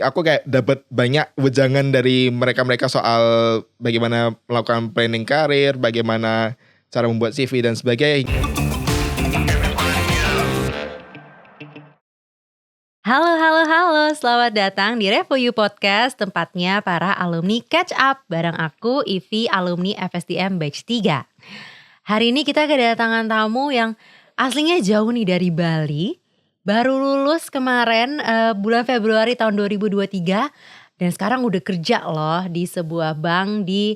aku kayak dapat banyak wejangan dari mereka-mereka soal bagaimana melakukan planning karir, bagaimana cara membuat CV dan sebagainya. Halo, selamat datang di Revo You Podcast, tempatnya para alumni catch up bareng aku, Ivi, alumni FSDM Batch 3. Hari ini kita kedatangan tamu yang aslinya jauh nih dari Bali, baru lulus kemarin bulan Februari tahun 2023, dan sekarang udah kerja loh di sebuah bank di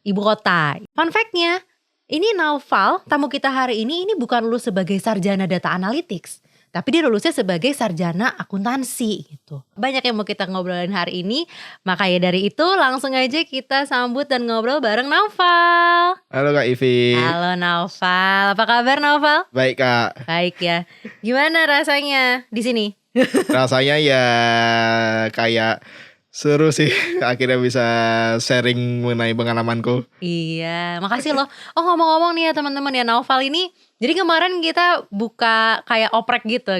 ibu kota. Fun fact-nya, ini Naufal, tamu kita hari ini bukan lulus sebagai sarjana data analytics, tapi dia lulusnya sebagai sarjana akuntansi gitu. Banyak yang mau kita ngobrolin hari ini, makanya dari itu langsung aja kita sambut dan ngobrol bareng Naufal. Halo Kak Ivi. Halo Naufal, apa kabar Naufal? Baik Kak. Baik ya. Gimana rasanya di sini? Rasanya ya kayak seru sih, akhirnya bisa sharing mengenai pengalamanku. Iya, makasih loh. Oh ngomong-ngomong nih ya teman-teman ya, Naufal ini, jadi kemarin kita buka kayak oprek gitu.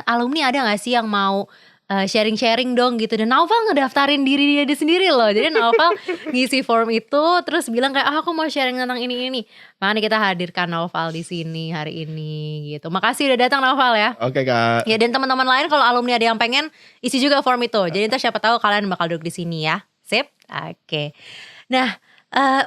Alumni ada gak sih yang mau sharing-sharing dong gitu. Dan Naufal ngedaftarin diri dia sendiri loh. Jadi Naufal ngisi form itu terus bilang kayak aku mau sharing tentang ini. Makanya kita hadirkan Naufal di sini hari ini gitu. Makasih udah datang Naufal ya. Oke Kak. Ya dan teman-teman lain kalau alumni ada yang pengen isi juga form itu. Jadi ntar siapa tahu kalian bakal duduk di sini ya. Sip? Oke. Nah,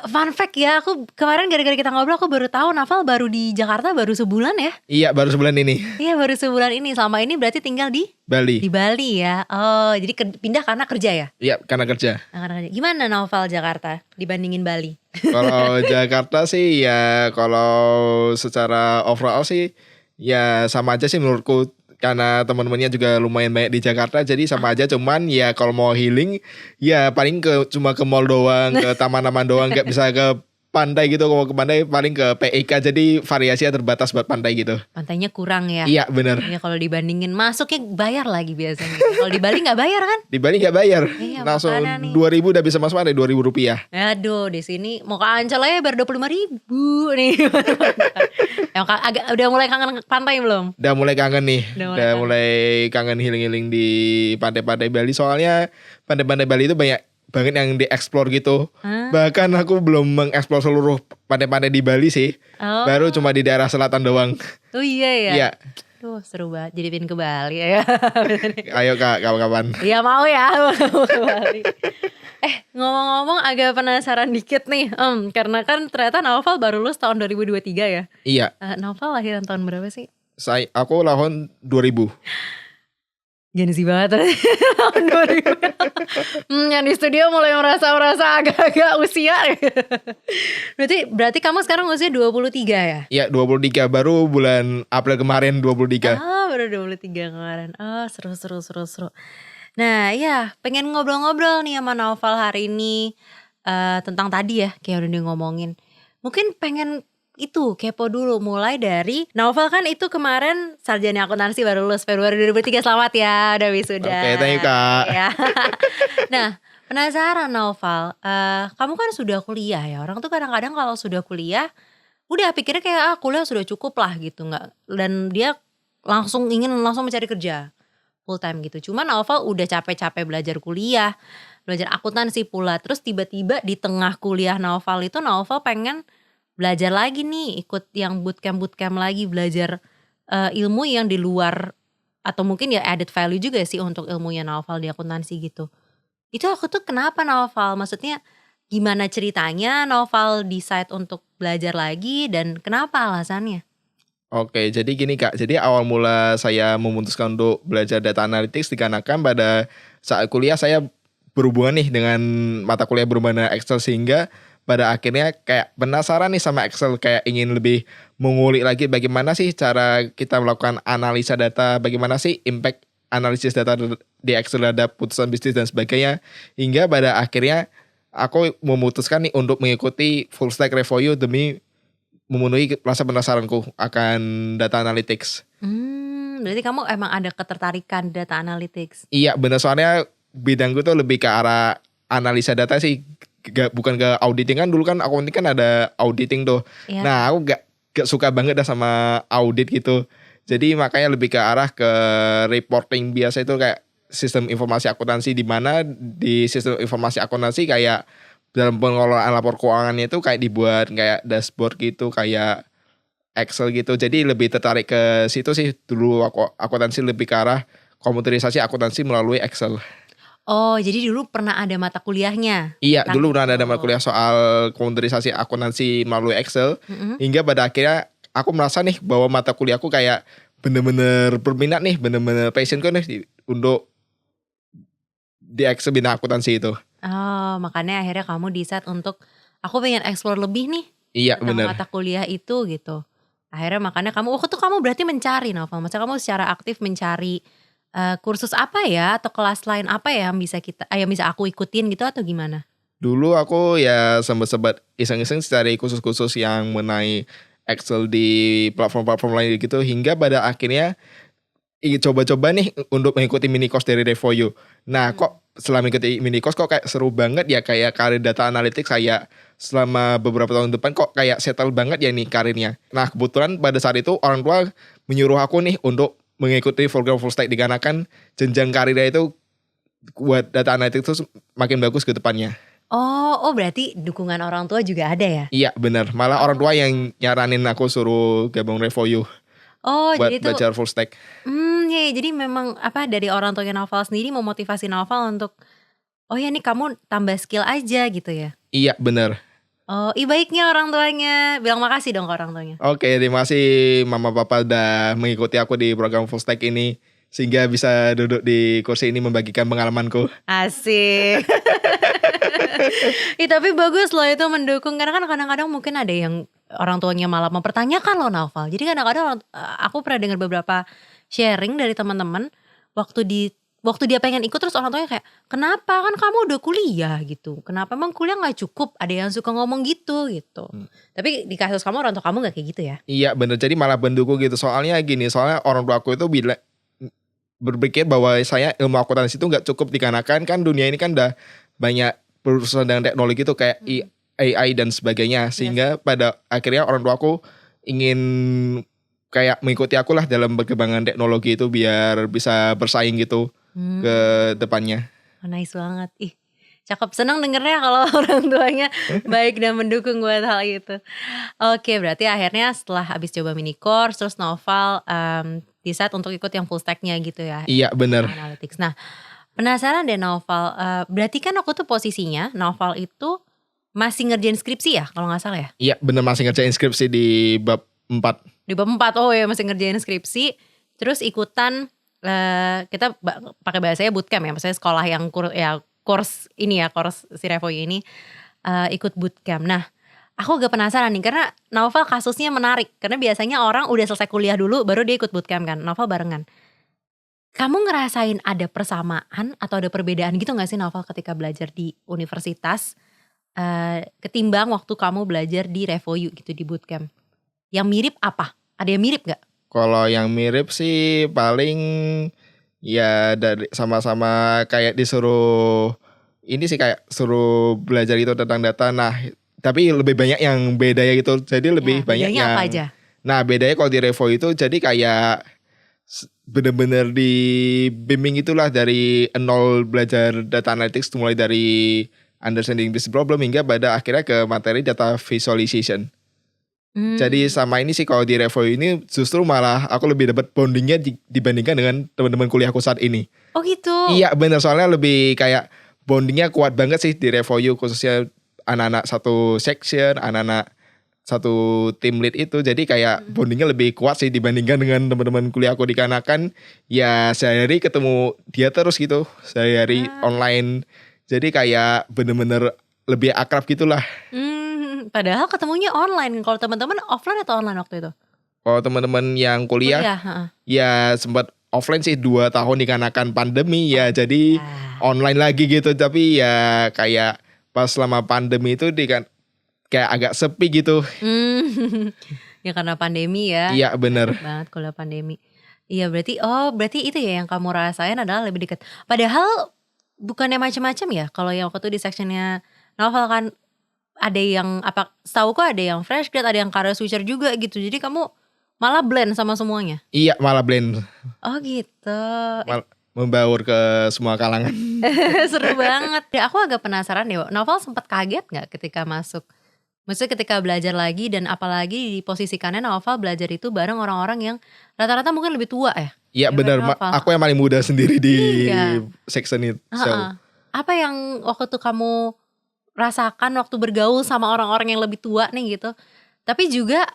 fun fact ya, aku kemarin gara-gara kita ngobrol aku baru tahu Naufal baru di Jakarta baru sebulan ya. Iya baru sebulan ini. Iya baru sebulan ini. Selama ini berarti tinggal di Bali. Di Bali ya. Oh jadi pindah karena kerja ya? Iya karena kerja. Gimana Naufal Jakarta dibandingin Bali? Kalau Jakarta sih ya, kalau secara overall sih ya sama aja sih menurutku. Karena teman-temannya juga lumayan banyak di Jakarta, jadi sama aja. Cuman ya kalau mau healing ya paling cuma ke mall doang, ke taman-taman doang, gak bisa ke pantai gitu. Kalau ke pantai paling ke PIK, jadi variasinya terbatas buat pantai gitu. Pantainya kurang ya? Iya benar. Ya kalau dibandingin masuknya bayar lagi biasanya. Kalau di Bali nggak bayar kan? Di Bali nggak bayar, Iya, langsung 2.000 udah bisa masuk pantai, 2.000 rupiah. Aduh di sini mau ke Ancol aja baru 25.000 nih. Udah mulai kangen pantai belum? Udah mulai kangen nih. Udah mulai kangen healing-healing di pantai-pantai Bali. Soalnya pantai-pantai Bali itu banyak banget yang dieksplor gitu. Bahkan aku belum mengeksplor seluruh pantai-pantai di Bali sih. Baru cuma di daerah selatan doang. Oh iya ya. Iya. Tuh seru banget jadi pin ke Bali ya. Ayo Kak, kapan-kapan. Iya mau ya, mau ke Bali. Ngomong-ngomong agak penasaran dikit nih, karena kan ternyata Naufal baru lulus tahun 2023 ya. Iya. Naufal lahiran tahun berapa sih? Aku lahir 2000. Gen Z banget tahun 2000. Yang di studio mulai merasa agak-agak usia. Berarti kamu sekarang usia 23 ya? Iya 23, baru bulan April kemarin 23. Baru 23 kemarin. Seru. Nah ya pengen ngobrol-ngobrol nih sama Naufal hari ini tentang tadi ya kayak udah ngomongin. Mungkin pengen itu kepo dulu, mulai dari Naufal kan itu kemarin sarjana akuntansi baru lulus Februari 2003, selamat ya udah wisuda. Oke, thank you Kak. Ya. Nah penasaran Naufal, kamu kan sudah kuliah ya, orang tuh kadang-kadang kalau sudah kuliah udah pikirnya kayak kuliah sudah cukup lah gitu, nggak, dan dia ingin langsung mencari kerja full time gitu. Cuman Naufal udah capek-capek belajar kuliah, belajar akuntansi pula, terus tiba-tiba di tengah kuliah Naufal pengen belajar lagi nih, ikut yang bootcamp lagi, belajar ilmu yang di luar atau mungkin ya added value juga sih untuk ilmunya Naufal di akuntansi gitu. Itu aku tuh kenapa Naufal? Maksudnya gimana ceritanya Naufal decide untuk belajar lagi dan kenapa alasannya? Oke, jadi gini Kak, jadi awal mula saya memutuskan untuk belajar data analytics dikarenakan pada saat kuliah saya berhubungan nih dengan mata kuliah berhubungan dengan Excel, sehingga pada akhirnya kayak penasaran nih sama Excel, kayak ingin lebih mengulik lagi bagaimana sih cara kita melakukan analisa data, bagaimana sih impact analisis data di Excel terhadap putusan bisnis dan sebagainya. Hingga pada akhirnya aku memutuskan nih untuk mengikuti full stack Revo You demi memenuhi rasa penasaranku akan data analytics. Berarti kamu emang ada ketertarikan data analytics? Iya benar, soalnya bidangku tuh lebih ke arah analisa data sih. Bukan ke auditing, kan dulu kan accounting kan ada auditing tuh. Yeah. Nah aku gak suka banget dah sama audit gitu. Jadi makanya lebih ke arah ke reporting biasa itu, kayak sistem informasi akuntansi, di mana di sistem informasi akuntansi kayak dalam pengelolaan lapor keuangannya itu kayak dibuat kayak dashboard gitu, kayak Excel gitu. Jadi lebih tertarik ke situ sih. Dulu akuntansi lebih ke arah komputerisasi akuntansi melalui Excel. Oh, jadi dulu pernah ada mata kuliahnya Iya, tentang dulu pernah ada itu. mata kuliah soal komputerisasi akuntansi melalui Excel. Hingga pada akhirnya aku merasa nih bahwa mata kuliahku kayak bener-bener berminat nih, bener-bener passionku nih untuk di Excel bidang akuntansi itu. Oh, makanya akhirnya kamu decide untuk aku pengen explore lebih nih Iya, tentang bener. mata kuliah itu gitu. Akhirnya makanya kamu, waktu itu kamu berarti mencari Naufal. Maksudnya kamu secara aktif mencari kursus apa ya atau kelas lain apa ya yang bisa aku ikutin gitu atau gimana? Dulu aku ya sempat iseng-iseng cari khusus-khusus yang mengenai Excel di platform-platform lain gitu, hingga pada akhirnya coba-coba nih untuk mengikuti mini course dari Revoyu. Nah, kok setelah mengikuti mini course kok kayak seru banget ya, kayak karir data analytics kayak selama beberapa tahun depan kok kayak settle banget ya nih karirnya. Nah, kebetulan pada saat itu orang tua menyuruh aku nih untuk mengikuti program full stack, dikarenakan jenjang karirnya itu buat data analytics itu makin bagus ke depannya. Oh berarti dukungan orang tua juga ada ya? Iya, benar. Malah orang tua yang nyaranin aku suruh gabung Revoyu Oh buat jadi itu belajar full stack. ya, jadi memang apa dari orang tuanya Naufal sendiri memotivasi Naufal untuk oh ya nih kamu tambah skill aja gitu ya? Iya, benar. Oh, baiknya orang tuanya. Bilang makasih dong ke orang tuanya. Oke, terima kasih Mama Papa udah mengikuti aku di program full stack ini, sehingga bisa duduk di kursi ini membagikan pengalamanku. Asik. Tapi bagus loh itu mendukung. Karena kan kadang-kadang mungkin ada yang orang tuanya malah mempertanyakan loh Naufal. Jadi kadang-kadang aku pernah dengar beberapa sharing dari teman-teman waktu dia pengen ikut, terus orang tuanya kayak, kenapa, kan kamu udah kuliah gitu, kenapa emang kuliah gak cukup, ada yang suka ngomong gitu. Tapi di kasus kamu orang tua kamu gak kayak gitu ya? Iya, bener. Jadi malah mendukung gitu. Soalnya gini, soalnya orang tua aku itu berpikir bahwa saya ilmu akuntansi itu gak cukup, dikarenakan kan dunia ini kan udah banyak perusahaan dengan teknologi itu kayak AI dan sebagainya. Sehingga pada akhirnya orang tua aku ingin kayak mengikuti aku lah dalam perkembangan teknologi itu biar bisa bersaing gitu ke depannya. Oh, nice banget. Cakep, senang dengernya kalau orang tuanya baik dan mendukung buat hal itu. Oke, berarti akhirnya setelah habis coba mini course, terus Naufal decide untuk ikut yang full stack-nya gitu ya. Iya, bener. Analytics. Nah, penasaran deh Naufal, berarti kan waktu itu posisinya Naufal itu masih ngerjain skripsi ya kalau gak salah ya? Iya, bener, masih ngerjain skripsi di bab 4. Di bab 4, oh ya masih ngerjain skripsi. Terus ikutan, kita pakai bahasanya bootcamp ya, maksudnya sekolah yang course ini ya, course si Revoyu ini ikut bootcamp. Nah, aku agak penasaran nih karena Naufal kasusnya menarik. Karena biasanya orang udah selesai kuliah dulu baru dia ikut bootcamp kan, Naufal barengan. Kamu ngerasain ada persamaan atau ada perbedaan gitu gak sih Naufal ketika belajar di universitas ketimbang waktu kamu belajar di Revoyu gitu di bootcamp? Yang mirip apa? Ada yang mirip gak? Kalau yang mirip sih paling ya dari sama-sama kayak disuruh ini sih, kayak suruh belajar itu tentang data. Nah, tapi lebih banyak yang beda ya gitu. Jadi lebih banyak bedanya yang apa aja? Nah, bedanya kalau di Revo itu jadi kayak bener-bener dibimbing itulah dari nol, belajar data analytics mulai dari understanding business problem hingga pada akhirnya ke materi data visualization. Jadi sama ini sih kalau di Revo ini justru malah aku lebih dapat bondingnya dibandingkan dengan teman-teman kuliahku saat ini. Oh gitu? Iya bener, soalnya lebih kayak bondingnya kuat banget sih di Revoyu, khususnya anak-anak satu section, anak-anak satu tim lead itu. Jadi kayak bondingnya lebih kuat sih dibandingkan dengan teman-teman kuliahku, dikarenakan ya sehari-hari ketemu dia terus gitu, sehari-hari online. Jadi kayak bener-bener lebih akrab gitulah. Padahal ketemunya online. Kalau teman-teman offline atau online waktu itu? Kalau teman-teman yang kuliah ya sempat offline sih 2 tahun dikarenakan pandemi ya, jadi online lagi gitu. Tapi ya kayak pas selama pandemi itu kayak agak sepi gitu. Ya karena pandemi ya. Iya bener. Banget kalau pandemi. Iya berarti itu ya yang kamu rasain adalah lebih dekat. Padahal bukannya macam-macam ya. Kalau yang waktu itu di sectionnya Naufal kan ada yang setauku ada yang fresh grad, ada yang career switcher juga gitu. Jadi kamu malah blend sama semuanya? Iya malah blend. Oh gitu. membaur ke semua kalangan. Seru banget. Ya, aku agak penasaran deh, Naufal sempat kaget gak ketika masuk? Maksudnya ketika belajar lagi dan apalagi diposisikannya Naufal belajar itu bareng orang-orang yang rata-rata mungkin lebih tua ya? Iya benar, aku yang paling muda sendiri di section itu. Apa yang waktu itu kamu rasakan waktu bergaul sama orang-orang yang lebih tua nih gitu? Tapi juga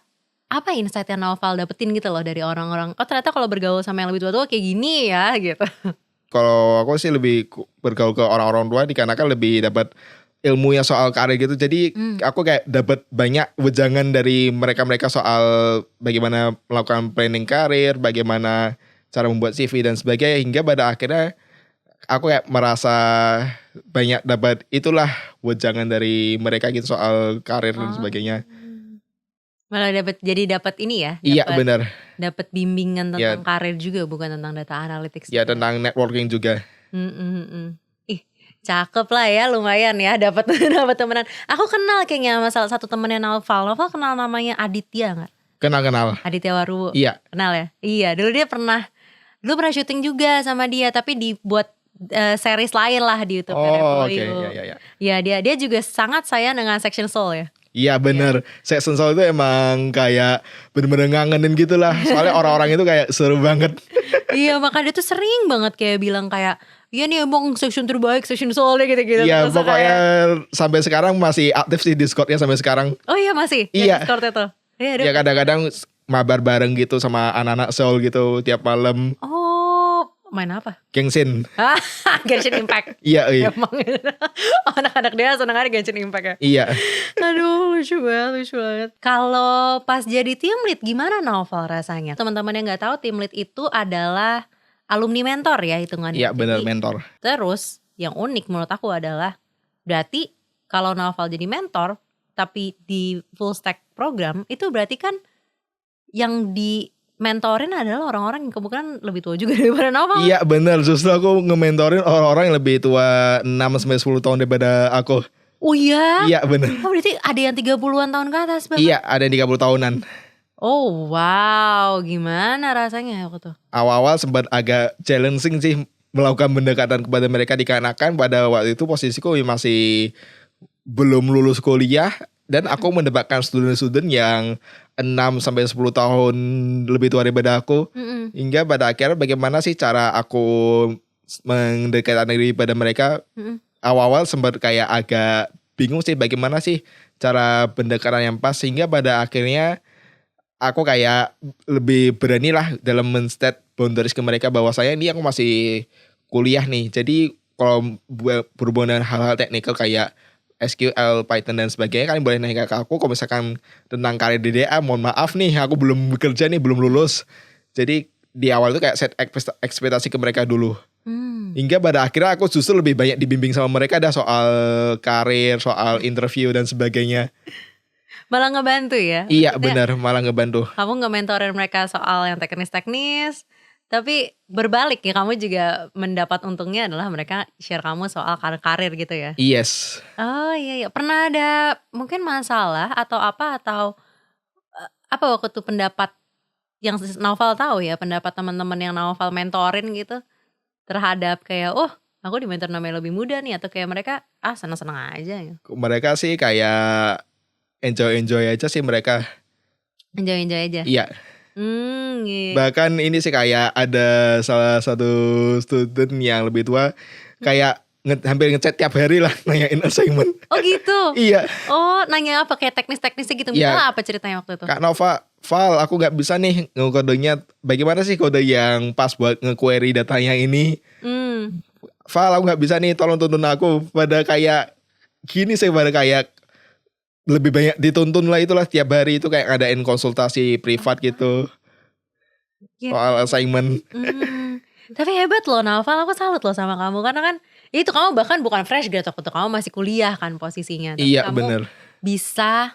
apa insight yang Naufal dapetin gitu loh dari orang-orang, oh ternyata kalau bergaul sama yang lebih tua-tua kayak gini ya gitu. Kalau aku sih lebih bergaul ke orang-orang tua dikarenakan lebih dapat ilmunya soal karir gitu. Jadi aku kayak dapat banyak wejangan dari mereka-mereka soal bagaimana melakukan planning karir, bagaimana cara membuat CV dan sebagainya, hingga pada akhirnya aku kayak merasa banyak dapat itulah wejangan dari mereka gitu soal karir dan sebagainya. Malah dapat ini ya? Iya benar. Dapat bimbingan tentang karir juga, bukan tentang data analytics. Ya tentang networking juga. Ih, cakep lah ya, lumayan ya dapat temenan. Aku kenal kayaknya sama salah satu temennya Naufal. Naufal kenal namanya Aditya nggak? Kenal. Aditya Waru. Iya. Kenal ya? Iya, dulu pernah syuting juga sama dia, tapi dibuat series lain lah di YouTube. Oh oke, iya. Ya dia juga sangat sayang dengan Section Soul ya. Iya bener, Section Soul itu emang kayak bener-bener ngangenin gitu lah. Soalnya orang-orang itu kayak seru banget. Iya, makanya dia tuh sering banget kayak bilang kayak, iya nih emang section terbaik, Section Soul gitu-gitu. Iya pokoknya sampai sekarang masih aktif sih Discordnya sampai sekarang. Oh iya masih? Iya. Discordnya tuh? Iya kadang-kadang mabar bareng gitu sama anak-anak Seoul gitu tiap malam. Oh, main apa? Genshin. Genshin Impact. Iya. Emang anak-anak dia seneng ada Genshin Impact ya? Iya. Aduh lucu banget. Kalau pas jadi team lead gimana Naufal rasanya? Teman-teman yang gak tahu, team lead itu adalah alumni mentor ya hitungannya. Iya benar, mentor. Terus yang unik menurut aku adalah, berarti kalau Naufal jadi mentor tapi di full stack program, itu berarti kan yang di mentorin adalah orang-orang yang kemungkinan lebih tua juga daripada Naufal. Iya benar, justru aku nge-mentorin orang-orang yang lebih tua 6-10 tahun daripada aku. Oh iya? Iya benar. Oh berarti ada yang 30-an tahun ke atas bahkan? Iya ada yang 30 tahunan. Oh wow, gimana rasanya waktu itu? Awal-awal sempat agak challenging sih melakukan pendekatan kepada mereka, dikarenakan pada waktu itu posisiku masih belum lulus kuliah. Dan aku mendapatkan student-student yang 6-10 tahun lebih tua daripada aku. Hingga pada akhirnya bagaimana sih cara aku mendekatkan diri pada mereka. Awal-awal sempat kayak agak bingung sih bagaimana sih cara pendekatan yang pas. Hingga pada akhirnya aku kayak lebih berani lah dalam men-set boundaries ke mereka bahwa saya ini aku masih kuliah nih. Jadi kalau berhubungan dengan hal-hal teknikal kayak SQL, Python dan sebagainya, kalian boleh nanya ke aku. Kalau misalkan tentang karir di DA, mohon maaf nih, aku belum bekerja nih, belum lulus. Jadi di awal itu kayak set ekspektasi ke mereka dulu. Hingga pada akhirnya aku justru lebih banyak dibimbing sama mereka ada soal karir, soal interview dan sebagainya. Malah ngebantu ya? Iya benar, malah ngebantu. Kamu nge-mentorin mereka soal yang teknis-teknis, tapi berbalik ya, kamu juga mendapat untungnya adalah mereka share kamu soal karir gitu ya? Yes. Oh iya. Pernah ada mungkin masalah atau apa waktu itu pendapat yang Naufal tahu ya, pendapat teman-teman yang Naufal mentorin gitu terhadap kayak, oh aku di mentor namanya lebih muda nih, atau kayak mereka seneng-seneng aja ya? Mereka sih kayak enjoy aja sih mereka. Enjoy aja? Iya. Gitu. Bahkan ini sih kayak ada salah satu student yang lebih tua kayak hampir ngechat tiap hari lah nanyain assignment. Oh gitu? Iya. Oh nanya apa, kayak teknis-teknisnya gitu? Misalnya apa ceritanya waktu itu? Kak Nova, Val, aku gak bisa nih ngekodenya. Bagaimana sih kode yang pas buat nge-query datanya ini? Val, aku gak bisa nih, tolong tuntun aku. Pada kayak gini sih, pada kayak lebih banyak dituntun lah, itulah tiap hari itu kayak ngadain konsultasi privat gitu soal assignment. Tapi hebat loh Naufal, aku salut loh sama kamu, karena kan itu kamu bahkan bukan fresh grad waktu itu, kamu masih kuliah kan posisinya. Tapi iya bener, bisa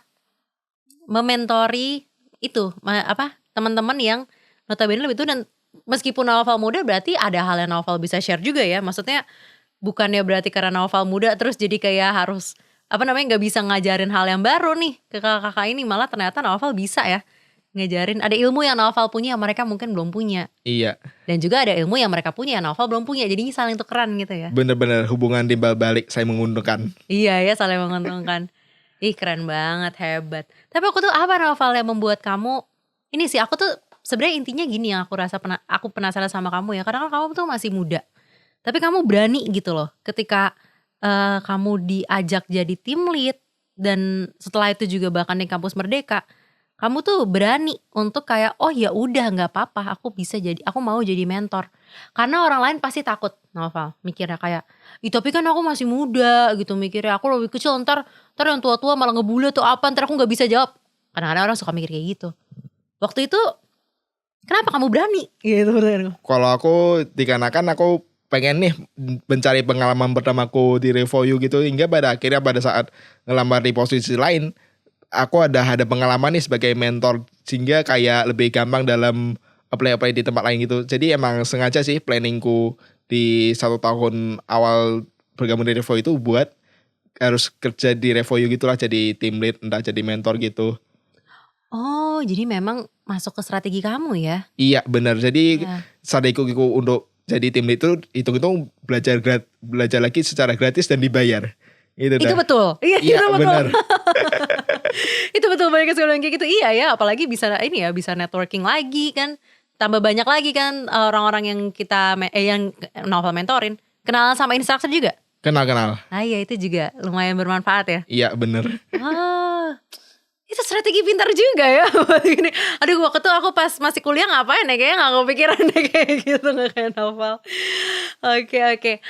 mementori itu teman-teman yang notabene lebih tua. Dan meskipun Naufal muda, berarti ada hal yang Naufal bisa share juga ya. Maksudnya bukannya berarti karena Naufal muda terus jadi kayak harus gak bisa ngajarin hal yang baru nih ke kakak-kakak ini. Malah ternyata Naufal bisa ya ngajarin. Ada ilmu yang Naufal punya yang mereka mungkin belum punya. Iya. Dan juga ada ilmu yang mereka punya yang Naufal belum punya. Jadinya saling tukeran gitu ya. Bener-bener hubungan timbal balik saya menguntungkan. Iya ya, saling menguntungkan. Ih keren banget, hebat. Tapi aku tuh apa Naufal yang membuat kamu, ini sih aku tuh sebenarnya intinya gini yang aku rasa aku penasaran sama kamu ya. Karena kan kamu tuh masih muda. Tapi kamu berani gitu loh ketika kamu diajak jadi tim lead. Dan setelah itu juga bahkan di kampus Merdeka, kamu tuh berani untuk kayak oh ya udah nggak apa-apa, aku mau jadi mentor. Karena orang lain pasti takut, Naufal, mikirnya kayak tapi kan aku masih muda gitu, mikirnya aku lebih kecil, ntar yang tua-tua malah ngebully atau apa, ntar aku nggak bisa jawab. Kadang-kadang orang suka mikir kayak gitu. Waktu itu kenapa kamu berani gitu? Kalau aku dikarenakan aku pengen nih mencari pengalaman pertamaku di Revoyu gitu, hingga pada akhirnya pada saat ngelamar di posisi lain aku ada pengalaman nih sebagai mentor, sehingga kayak lebih gampang dalam apply di tempat lain gitu. Jadi emang sengaja sih planningku di 1 tahun awal bergabung di Revoyu itu buat harus kerja di Revoyu gitulah, jadi team lead, entah jadi mentor gitu. Oh jadi memang masuk ke strategi kamu ya? Iya benar, jadi strategiku untuk jadi tim lead itu hitung-hitung belajar lagi secara gratis dan dibayar. Itu betul. Iya itu betul. Benar. Itu betul, banyak sekali yang kayak gitu. Iya ya, apalagi bisa bisa networking lagi kan. Tambah banyak lagi kan orang-orang yang yang Naufal mentorin. Kenalan sama instruktur juga? Kenal. Nah iya itu juga lumayan bermanfaat ya. Iya benar. Itu strategi pintar juga ya. Aduh waktu itu aku pas masih kuliah ngapain ya, kayaknya gak kepikiran deh kayak gitu, gak kayak Naufal. Oke.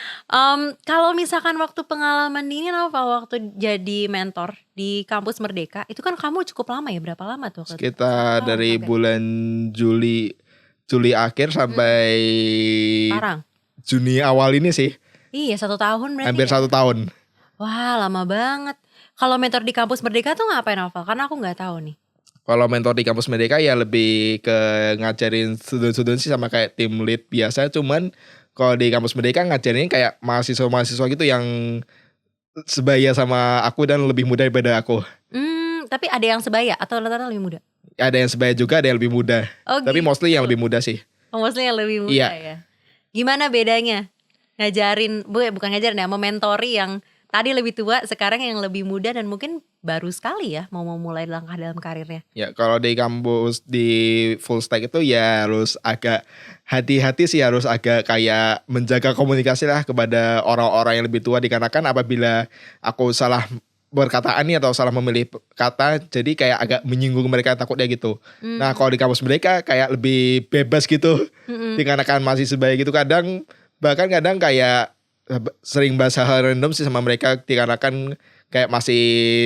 Kalau misalkan waktu pengalaman ini Naufal, waktu jadi mentor di kampus Merdeka, itu kan kamu cukup lama ya, berapa lama tuh? Sekitar dari bulan Juli akhir sampai sekarang Juni awal ini sih. Iya 1 tahun berarti. Hampir 1 tahun. Wah lama banget. Kalau mentor di kampus Merdeka tuh ngapain Naufal? Karena aku gak tahu nih. Kalau mentor di kampus Merdeka ya lebih ke ngajarin student-student sih, sama kayak tim lead biasa. Cuman kalau di kampus Merdeka ngajarin kayak mahasiswa-mahasiswa gitu yang sebaya sama aku dan lebih muda daripada aku. Tapi ada yang sebaya atau rata-rata lebih muda? Ada yang sebaya juga, ada yang lebih muda. Tapi mostly yang lebih muda sih. Mostly yang lebih muda ya. Gimana bedanya ngajarin, bukan ngajarin ya, mementori yang tadi lebih tua, sekarang yang lebih muda dan mungkin baru sekali ya mau mulai langkah dalam karirnya? Ya kalau di kampus di full stack itu ya harus agak hati-hati sih, harus agak kayak menjaga komunikasi lah kepada orang-orang yang lebih tua, dikarenakan apabila aku salah berkataan nih atau salah memilih kata, jadi kayak agak menyinggung mereka, takutnya gitu. Nah kalau di kampus mereka kayak lebih bebas gitu, dikarenakan masih sebaya gitu, bahkan kadang kayak sering bahas hal random sih sama mereka, dikarenakan kayak masih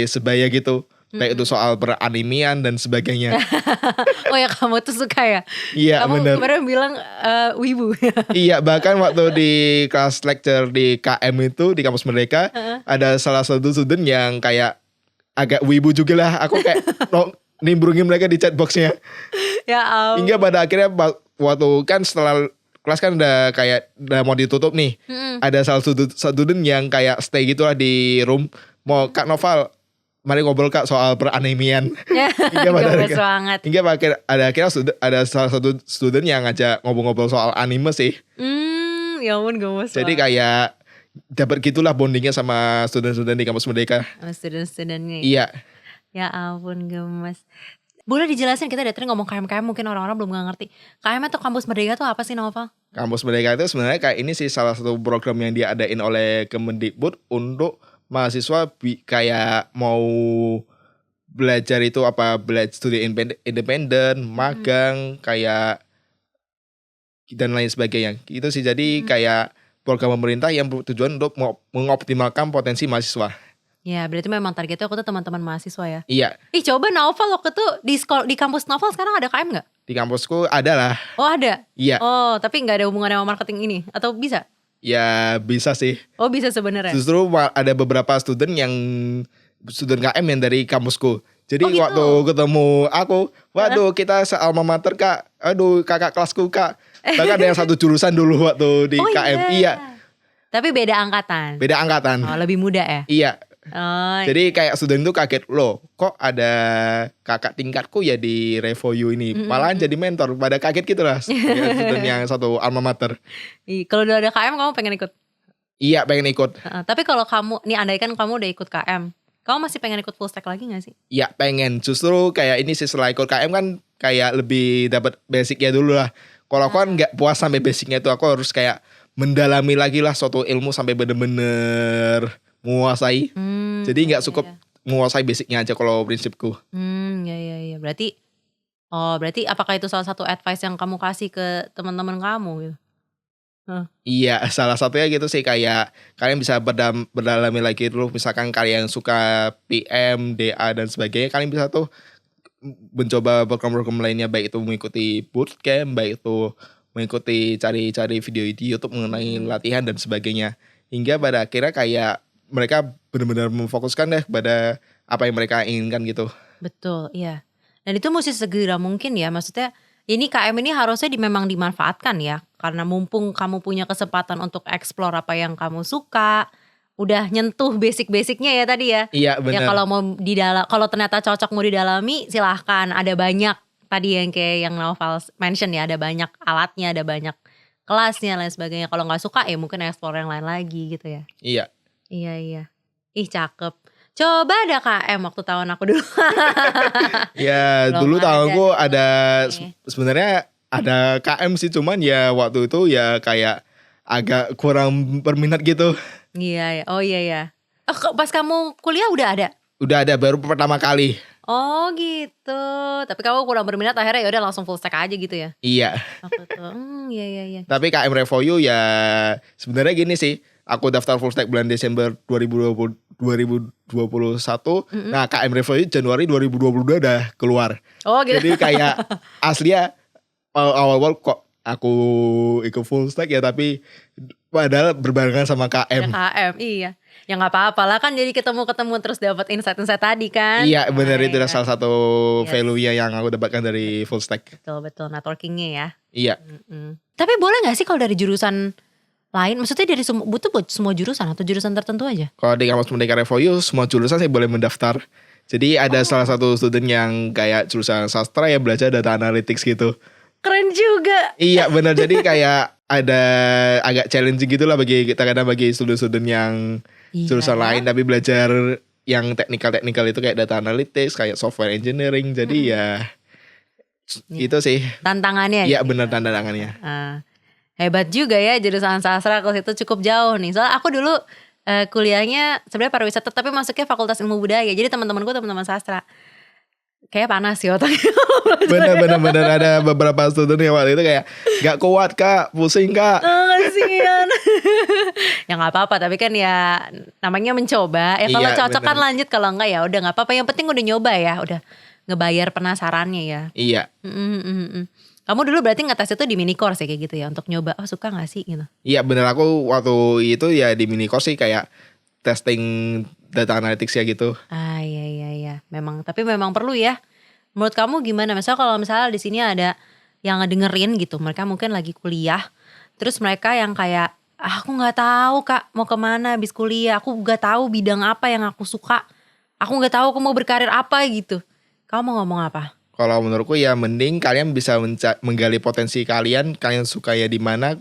sebaya gitu. Kayak itu soal peranimian dan sebagainya. Oh ya kamu tuh suka ya? Iya bener. Kamu kemarin bilang wibu. Iya, bahkan waktu di kelas lecture di KM itu di kampus Merdeka, ada salah satu student yang kayak agak wibu juga lah. Aku kayak nimbrungin mereka di chatboxnya. Ya ampun. Hingga pada akhirnya waktu kan setelah kelas kan udah mau ditutup nih. Ada salah satu student yang kayak stay gitu lah di room. Mau Kak Noval, mari ngobrol Kak soal peranimian. Hingga pada akhirnya ada salah satu student yang ngajak ngobrol-ngobrol soal anime sih. Ya ampun gemes. Jadi kayak dapat gitulah bondingnya sama student-student di kampus Merdeka. Student-studentnya. Iya. Ya ampun gemes. Boleh dijelasin, kita dari tadi ngomong KM mungkin orang-orang belum ngerti. KM atau kampus Merdeka tuh apa sih Naufal? Kampus Merdeka itu sebenarnya kayak ini sih salah satu program yang diadain oleh Kemendikbud untuk mahasiswa kayak mau belajar itu belajar studi independen, magang, kayak dan lain sebagainya. Itu sih, jadi kayak program pemerintah yang bertujuan untuk mengoptimalkan potensi mahasiswa. Ya berarti memang targetnya aku tuh teman-teman mahasiswa ya. Iya. Coba Naufal waktu itu di kampus Naufal sekarang ada KM gak? Di kampusku ada lah. Oh ada? Iya. Oh tapi gak ada hubungannya sama marketing ini? Atau bisa? Ya bisa sih. Oh bisa sebenarnya. Justru ada beberapa student KM yang dari kampusku. Jadi gitu? Waktu ketemu aku, waduh kita se-alma mater Kak. Aduh kakak kelasku Kak. Bahkan ada yang satu jurusan dulu waktu di KM. Iya. Tapi beda angkatan. Beda angkatan. Oh lebih muda ya? Iya. Oh, Jadi kayak student itu kaget, loh kok ada kakak tingkatku ya di Revo U ini. Malahan jadi mentor, pada kaget gitu lah. Ya, student yang satu alma mater. Kalau udah ada KM kamu pengen ikut? Iya pengen ikut. Tapi kalau kamu, nih andaikan kamu udah ikut KM, kamu masih pengen ikut full stack lagi gak sih? Iya pengen, justru kayak ini sih setelah ikut KM kan kayak lebih dapat basicnya dulu lah. Kalau aku kan nggak puas sampai basicnya itu, aku harus kayak mendalami lagi lah suatu ilmu sampai bener-bener menguasai. Jadi nggak cukup menguasai basicnya aja kalau prinsipku. Ya. Berarti apakah itu salah satu advice yang kamu kasih ke teman-teman kamu gitu? Iya, salah satunya gitu sih, kayak kalian bisa berdalami lagi dulu. Misalkan kalian suka PM, DA dan sebagainya, kalian bisa tuh mencoba program-program lainnya, baik itu mengikuti bootcamp, baik itu mengikuti cari-cari video di YouTube mengenai latihan dan sebagainya. Hingga pada akhirnya kayak mereka benar-benar memfokuskan deh pada apa yang mereka inginkan gitu. Betul, iya. Dan itu mesti segera mungkin ya, maksudnya ini KM ini harusnya memang dimanfaatkan ya, karena mumpung kamu punya kesempatan untuk explore apa yang kamu suka, udah nyentuh basic-basicnya ya tadi ya. Iya benar. Ya kalau mau kalau ternyata cocok mau didalami, silahkan. Ada banyak tadi yang kayak yang Naufal mention ya, ada banyak alatnya, ada banyak kelasnya lain sebagainya. Kalau nggak suka ya mungkin explore yang lain lagi gitu ya. Iya. Iya. Ih cakep. Coba ada KM waktu tahun aku dulu. Ya Belum dulu ada tahunku ada nih. sebenarnya ada KM sih, cuman ya waktu itu ya kayak agak kurang berminat gitu. Iya ya. Oh iya ya. Pas kamu kuliah udah ada? Udah ada, baru pertama kali. Oh gitu. Tapi kamu kurang berminat akhirnya ya udah langsung full stack aja gitu ya. Iya. Waktu itu. Iya. Tapi KM Revo U ya sebenarnya gini sih. Aku daftar full stack bulan Desember 2021. Nah KM Revo U Januari 2022 udah keluar. Oh gitu. Jadi kayak aslinya awal-awal kok aku ikut full stack ya, tapi padahal berbarengan sama KM. KM iya. Ya nggak apa-apa lah kan, jadi ketemu terus dapat insight tadi kan. Iya benar, itu adalah Iya. salah satu value yang aku dapatkan dari full stack. Betul networkingnya ya. Iya. Tapi boleh nggak sih kalau dari jurusan lain? Maksudnya dari buat semua jurusan atau jurusan tertentu aja? Kalau di kampus Merdeka Revo U semua jurusan saya boleh mendaftar. Jadi ada salah satu student yang kayak jurusan sastra ya, belajar data analytics gitu. Keren juga. Iya benar, jadi kayak ada agak challenging gitu lah bagi kita, kadang bagi student-student yang jurusan lain tapi belajar yang teknikal itu kayak data analytics, kayak software engineering. Jadi ya itu sih tantangannya. Iya benar, tantangannya. Hebat juga ya jurusan sastra ke situ, cukup jauh nih. Soalnya aku dulu kuliahnya sebenarnya pariwisata tapi masuknya Fakultas Ilmu Budaya. Jadi teman-temanku teman-teman sastra. Kayak panas sih otaknya. Bener ada beberapa student yang waktu itu kayak gak kuat kak, pusing kak. Kasian. Ya nggak apa-apa, tapi kan ya namanya mencoba. Ya kalau Iya, cocok kan bener. lanjut, kalau enggak ya udah nggak apa-apa. Yang penting udah nyoba ya, udah ngebayar penasarannya ya. Iya. Kamu dulu berarti ngetes itu di mini course ya kayak gitu ya, untuk nyoba suka nggak sih gitu. Iya bener, aku waktu itu ya di mini course sih kayak testing data analytics ya gitu. Iya. Tapi memang perlu ya. Menurut kamu gimana? Misalnya di sini ada yang ngedengerin gitu, mereka mungkin lagi kuliah, terus mereka yang kayak aku nggak tahu kak mau kemana habis kuliah, aku nggak tahu bidang apa yang aku suka, aku nggak tahu aku mau berkarir apa gitu. Kamu mau ngomong apa? Kalau menurutku ya mending kalian bisa menggali potensi kalian suka ya di mana.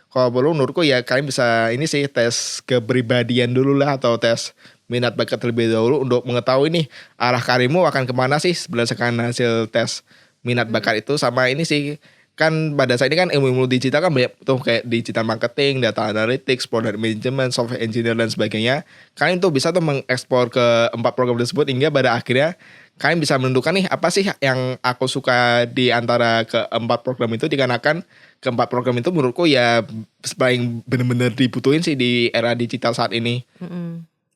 Kalau perlu menurutku ya kalian bisa ini sih tes kepribadian dulu lah, atau tes minat bakat terlebih dahulu untuk mengetahui nih arah karirmu akan kemana sih berdasarkan hasil tes minat bakat itu. Sama ini sih kan pada saat ini kan ilmu-ilmu digital kan banyak tuh, kayak digital marketing, data analytics, product management, software engineer dan sebagainya. Kalian tuh bisa tuh mengekspor ke 4 program tersebut hingga pada akhirnya kalian bisa menentukan nih apa sih yang aku suka di antara ke-4 program itu, dikarenakan ke-4 program itu menurutku ya paling bener-bener dibutuhin sih di era digital saat ini.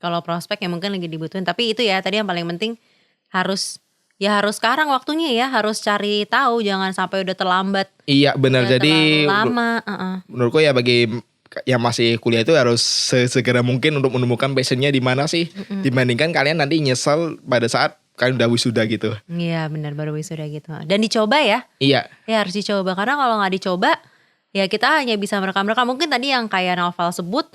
Kalau prospek ya mungkin lagi dibutuhin, tapi itu ya tadi yang paling penting harus sekarang waktunya ya, harus cari tahu, jangan sampai udah terlambat. Iya benar, Udah jadi terlalu lama. menurutku ya bagi yang masih kuliah itu harus segera mungkin untuk menemukan passionnya di mana sih, dibandingkan kalian nanti nyesel pada saat kalian udah wisuda gitu. Iya benar, baru wisuda gitu. Dan dicoba ya. Iya. Ya harus dicoba, karena kalau nggak dicoba ya kita hanya bisa merekam-rekam. Mungkin tadi yang kayak Naufal sebut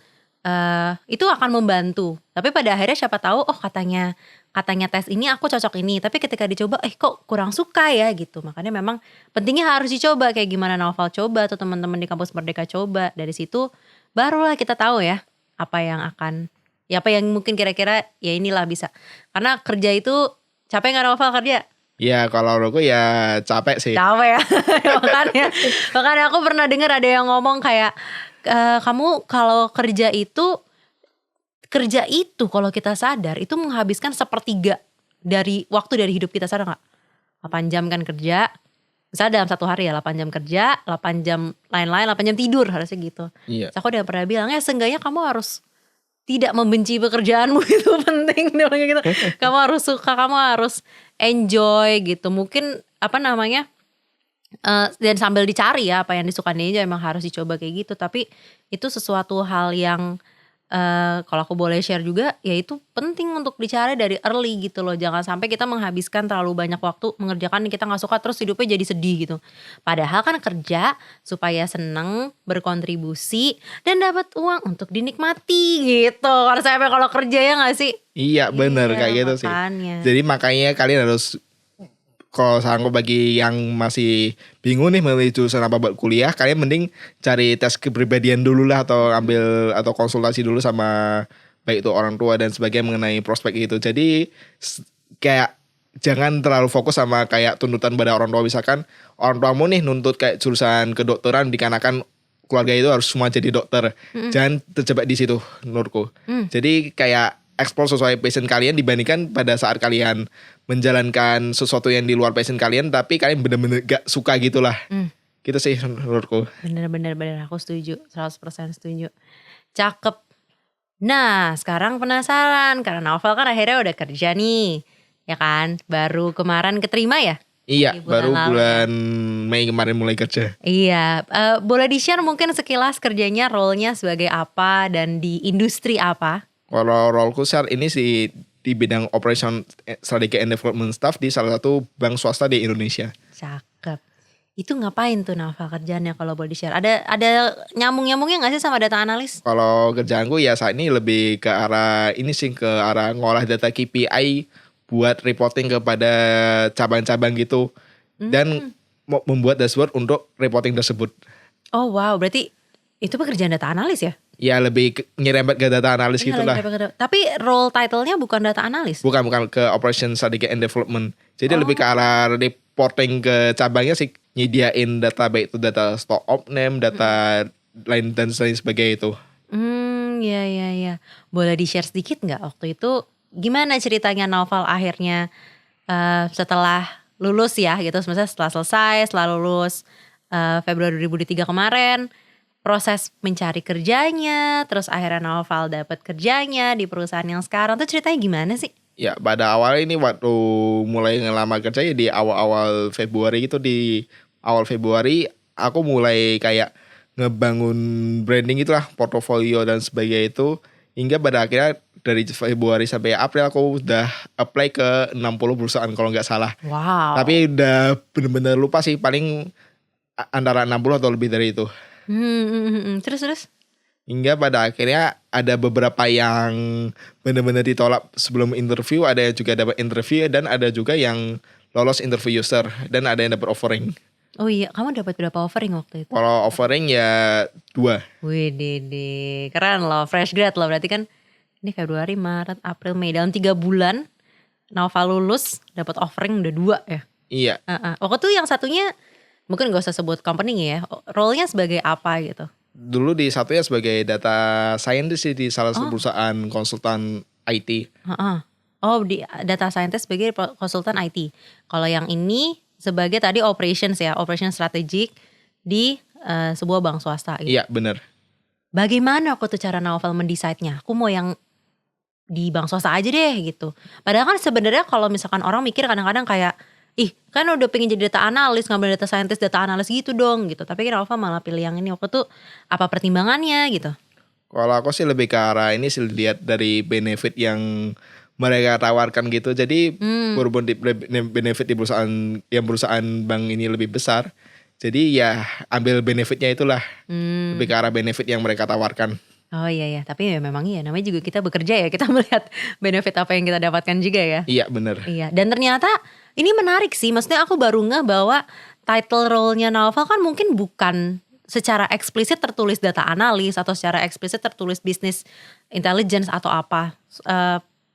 itu akan membantu. Tapi pada akhirnya siapa tahu katanya tes ini aku cocok ini, tapi ketika dicoba kok kurang suka ya gitu. Makanya memang pentingnya harus dicoba, kayak gimana Naufal coba atau teman-teman di kampus Merdeka coba. Dari situ barulah kita tahu ya apa yang mungkin kira-kira ya inilah bisa. Karena kerja itu capek nggak Naufal kerja? Ya kalau menurutku ya capek sih. Capek ya. makanya aku pernah dengar ada yang ngomong kayak kamu kalau kerja itu kalau kita sadar itu menghabiskan 1/3 dari waktu dari hidup kita, sadar gak? 8 jam kan kerja, misalnya dalam satu hari ya 8 jam kerja, 8 jam lain-lain, 8 jam tidur harusnya gitu. Iya. So, aku udah pernah bilang seenggaknya kamu harus tidak membenci pekerjaanmu, itu penting gitu. Kamu harus suka, kamu harus enjoy gitu. Mungkin dan sambil dicari ya apa yang disukai aja, emang harus dicoba kayak gitu. Tapi itu sesuatu hal yang kalau aku boleh share juga, ya itu penting untuk dicari dari early gitu loh. Jangan sampai kita menghabiskan terlalu banyak waktu mengerjakan yang kita gak suka, terus hidupnya jadi sedih gitu. Padahal kan kerja supaya seneng, berkontribusi, dan dapat uang untuk dinikmati gitu. Karena saya kalau kerja ya gak sih? Iya bener kayak gitu makanya. sih. Jadi makanya kalian harus, kalau saranku bagi yang masih bingung nih memilih jurusan apa buat kuliah, kalian mending cari tes kepribadian dulu lah, atau ambil atau konsultasi dulu sama baik itu orang tua dan sebagainya mengenai prospek itu. Jadi kayak jangan terlalu fokus sama kayak tuntutan pada orang tua. Misalkan orang tuamu nih nuntut kayak jurusan kedokteran dikarenakan keluarga itu harus semua jadi dokter. Jangan terjebak di situ menurutku. Jadi kayak explore sesuai passion kalian, dibandingkan pada saat kalian menjalankan sesuatu yang di luar passion kalian tapi kalian bener-bener gak suka gitulah. Gitu sih menurutku. Bener aku setuju, 100% setuju. Cakep. Nah sekarang penasaran, karena Naufal kan akhirnya udah kerja nih, ya kan, baru kemarin keterima ya? Iya, baru bulan Mei kemarin mulai kerja. Iya, boleh di-share mungkin sekilas kerjanya, role-nya sebagai apa dan di industri apa? Kalau roleku saat ini sih di bidang Operation Strategy and Development Staff di salah satu bank swasta di Indonesia. Cakep. Itu ngapain tuh Naufal kerjaannya kalau boleh di-share? Ada nyambung-nyambungnya gak sih sama data analis? Kalau kerjaanku ya saat ini lebih ke arah ke arah ngolah data KPI buat reporting kepada cabang-cabang gitu. Dan membuat dashboard untuk reporting tersebut. Oh wow, berarti itu pekerjaan data analis ya? Ya lebih nyerempet ke data analis gitu lah. Tapi role title-nya bukan data analis? Bukan ke Operation Strategy and Development. Jadi lebih ke arah reporting ke cabangnya sih, nyediain data baik itu data stock of name, data lain dan sebagainya itu. Ya. Boleh di-share sedikit nggak waktu itu gimana ceritanya Naufal akhirnya setelah lulus ya gitu, sebenarnya setelah lulus Februari 2023 kemarin, proses mencari kerjanya, terus akhirnya Naufal dapat kerjanya di perusahaan yang sekarang tuh ceritanya gimana sih? Ya pada awal ini waktu mulai ngelamar kerja ya di awal Februari gitu, di awal Februari aku mulai kayak ngebangun branding itulah, portofolio dan sebagainya itu, hingga pada akhirnya dari Februari sampai April aku udah apply ke 60 perusahaan kalau nggak salah. Wow. Tapi udah bener-bener lupa sih, paling antara 60 atau lebih dari itu. Terus? Hingga pada akhirnya ada beberapa yang benar-benar ditolak sebelum interview, ada yang juga dapat interview, dan ada juga yang lolos interview user, dan ada yang dapat offering. Oh iya, kamu dapat berapa offering waktu itu? Kalau offering ya 2. Wih dede, keren loh, fresh grad loh, berarti kan ini Februari, Maret, April, Mei, dalam 3 bulan Naufal lulus dapat offering udah 2 ya? Iya. Waktu itu yang satunya mungkin gak usah sebut company ya, role-nya sebagai apa gitu? Dulu di satunya sebagai data scientist sih di salah satu perusahaan konsultan IT. Oh, di data scientist sebagai konsultan IT. Kalau yang ini sebagai tadi operations ya, operation strategic di sebuah bank swasta gitu. Iya benar. Bagaimana aku tuh cara Naufal mendecide-nya? Aku mau yang di bank swasta aja deh gitu. Padahal kan sebenarnya kalau misalkan orang mikir kadang-kadang kayak, kan udah pengen jadi data analis, ngambil data scientist, data analis gitu dong gitu. Tapi kan Naufal malah pilih yang ini. Waktu tuh apa pertimbangannya gitu? Kalau aku sih lebih ke arah ini sih, lihat dari benefit yang mereka tawarkan gitu. Jadi berhubung benefit di perusahaan bank ini lebih besar, jadi ya ambil benefitnya itulah. Lebih ke arah benefit yang mereka tawarkan. Oh iya tapi ya memang iya namanya juga kita bekerja ya, kita melihat benefit apa yang kita dapatkan juga ya. Iya bener. Iya, dan ternyata ini menarik sih. Maksudnya aku baru ngeh bahwa title role-nya Naufal kan mungkin bukan secara eksplisit tertulis data analis atau secara eksplisit tertulis business intelligence atau apa.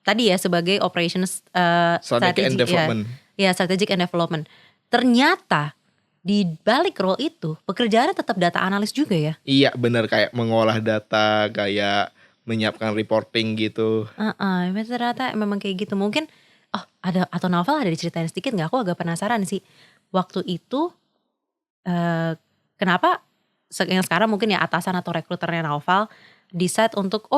Tadi ya sebagai operations Strategy and development. Ya, strategic and development. Ternyata di balik role itu pekerjaannya tetap data analis juga ya. Iya bener, kayak mengolah data, kayak menyiapkan reporting gitu. Ternyata memang kayak gitu. Mungkin ada atau Naufal ada diceritain sedikit nggak? Aku agak penasaran sih. Waktu itu kenapa yang sekarang mungkin ya atasan atau rekruternya Naufal decide untuk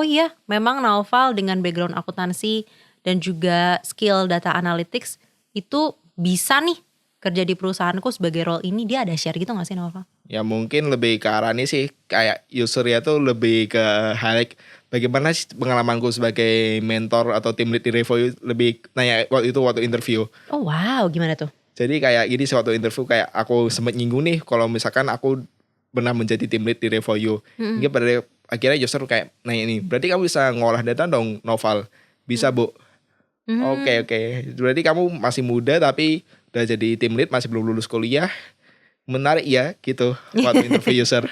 memang Naufal dengan background akuntansi dan juga skill data analytics itu bisa nih kerja di perusahaanku sebagai role ini. Dia ada share gitu gak sih Naufal? Ya mungkin lebih ke arah ini sih, kayak user ya tuh lebih ke highlight bagaimana sih pengalamanku sebagai mentor atau tim lead di Revo, lebih nanya waktu interview. Oh wow, gimana tuh? Jadi kayak gini sih, waktu interview kayak aku sempat nyinggung nih kalau misalkan aku pernah menjadi tim lead di Revo. Hingga pada akhirnya user kayak nanya ini, berarti kamu bisa ngolah data dong Naufal? Bisa Bu. Oke. Berarti kamu masih muda tapi udah jadi tim lead, masih belum lulus kuliah. Menarik ya gitu waktu interview user.